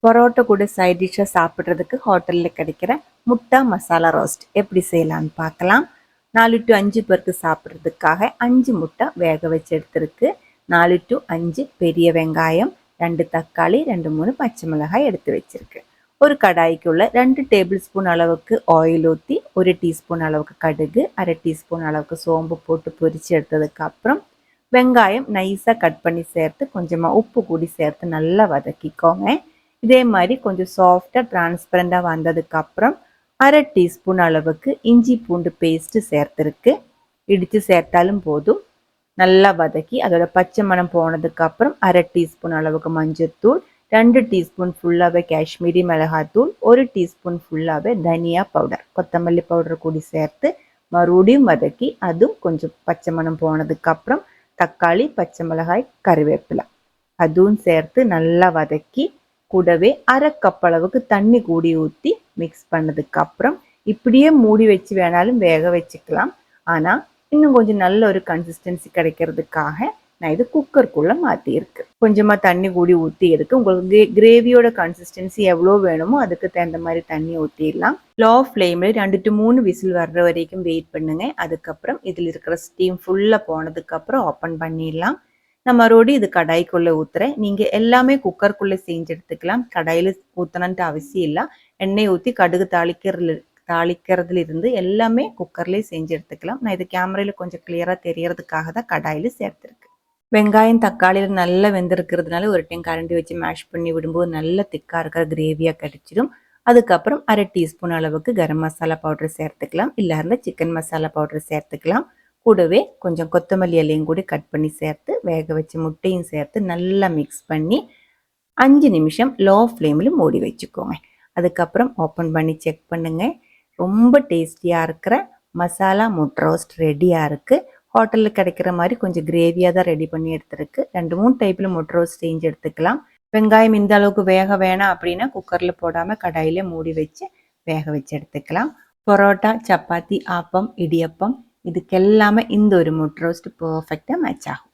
பரோட்டா கூட சைட் டிஷ்ஷாக சாப்பிட்றதுக்கு ஹோட்டலில் கிடைக்கிற முட்டை மசாலா ரோஸ்ட் எப்படி செய்யலான்னு பார்க்கலாம். 4 to 5 பேருக்கு சாப்பிட்றதுக்காக 5 முட்டை வேக வச்சு எடுத்துருக்கு. 4 to 5 பெரிய வெங்காயம், 2 தக்காளி, 2-3 பச்சை மிளகாய் எடுத்து வச்சிருக்கு. ஒரு கடாய்க்குள்ள 2 டேபிள் ஸ்பூன் அளவுக்கு ஆயில் ஊற்றி 1 டீஸ்பூன் அளவுக்கு கடுகு, 1/2 டீஸ்பூன் அளவுக்கு சோம்பு போட்டு பொரிச்சு எடுத்ததுக்கு அப்புறம் வெங்காயம் நைஸாக கட் பண்ணி சேர்த்து கொஞ்சமாக உப்பு கூடி சேர்த்து நல்லா வதக்கிக்கோங்க. இதே மாதிரி கொஞ்சம் சாஃப்டாக டிரான்ஸ்பரண்டாக வந்ததுக்கப்புறம் 1/2 டீஸ்பூன் அளவுக்கு இஞ்சி பூண்டு பேஸ்ட்டு சேர்த்துருக்கு. இடித்து சேர்த்தாலும் போதும். நல்லா வதக்கி அதோட பச்சை மணம் போனதுக்கப்புறம் 1/2 டீஸ்பூன் அளவுக்கு மஞ்சள்தூள், 2 டீஸ்பூன் ஃபுல்லாகவே காஷ்மீரி மிளகாத்தூள், 1 டீஸ்பூன் ஃபுல்லாகவே தனியா பவுடர், கொத்தமல்லி பவுடர் கூடி சேர்த்து மறுபடியும் வதக்கி அதுவும் கொஞ்சம் பச்சை மணம் போனதுக்கப்புறம் தக்காளி, பச்சை மிளகாய், கருவேப்பிலை அதுவும் சேர்த்து நல்லா வதக்கி கூடவே 1/2 கப் அளவுக்கு தண்ணி கூடி ஊற்றி மிக்ஸ் பண்ணதுக்கப்புறம் இப்படியே மூடி வச்சு வேணாலும் வேக வச்சுக்கலாம். ஆனால் இன்னும் கொஞ்சம் நல்ல ஒரு கன்சிஸ்டன்சி கிடைக்கிறதுக்காக நான் இது குக்கருக்குள்ளே மாற்றிருக்கு. கொஞ்சமாக தண்ணி கூடி ஊற்றி எடுத்து உங்களுக்கு கிரேவியோட கன்சிஸ்டன்சி எவ்வளோ வேணுமோ அதுக்கு தகுந்த மாதிரி தண்ணி ஊற்றிடலாம். லோ ஃப்ளேமில் 2 to 3 விசில் வர்ற வரைக்கும் வெயிட் பண்ணுங்க. அதுக்கப்புறம் இதில் இருக்கிற ஸ்டீம் ஃபுல்லாக போனதுக்கப்புறம் ஓப்பன் பண்ணிடலாம். நான் மறுபடியும் இது கடாய்க்குள்ளே ஊற்றுறேன். நீங்கள் எல்லாமே குக்கருக்குள்ளே செஞ்சு எடுத்துக்கலாம். கடாயில் ஊற்றணுன்ட்டு அவசியம் இல்லை. எண்ணெய் ஊற்றி கடுகு தாளிக்கிறதுல இருந்து எல்லாமே குக்கர்லேயே செஞ்சு எடுத்துக்கலாம். நான் இது கேமரையில் கொஞ்சம் கிளியராக தெரியறதுக்காக தான் கடாயில் சேர்த்துருக்கு. வெங்காயம் தக்காளியில் நல்லா வெந்திருக்கிறதுனால ஒரு டைம் கரண்டி வச்சு மேஷ் பண்ணி விடும்போது நல்ல திக்காக இருக்கிற கிரேவியாக கிடைச்சிடும். அதுக்கப்புறம் 1/2 டீஸ்பூன் அளவுக்கு கரம் மசாலா பவுடர் சேர்த்துக்கலாம். இல்லை இருந்தால் சிக்கன் மசாலா பவுடர் சேர்த்துக்கலாம். கூடவே கொஞ்சம் கொத்தமல்லி இலையும் கூட கட் பண்ணி சேர்த்து வேக வச்ச முட்டையும் சேர்த்து நல்லா மிக்ஸ் பண்ணி 5 நிமிஷம் லோ ஃப்ளேமில் மூடி வச்சுக்கோங்க. அதுக்கப்புறம் ஓப்பன் பண்ணி செக் பண்ணுங்கள். ரொம்ப டேஸ்டியாக இருக்கிற மசாலா முட்டை ரோஸ்ட் ரெடியாக இருக்குது. ஹோட்டலில் கிடைக்கிற மாதிரி கொஞ்சம் கிரேவியாக தான் ரெடி பண்ணி எடுத்துருக்கு. 2-3 டைப்பில் முட்டை ரோஸ்ட் செஞ்சு எடுத்துக்கலாம். வெங்காயம் இந்த அளவுக்கு வேக வேணாம் அப்படின்னா குக்கரில் போடாமல் கடாயில் மூடி வச்சு வேக வச்சு எடுத்துக்கலாம். பரோட்டா, சப்பாத்தி, ஆப்பம், இடியப்பம் இதுக்கெல்லாமே இந்த ஒரு முட்டை ரோஸ்ட் பர்ஃபெக்டாக மேட்ச் ஆகும்.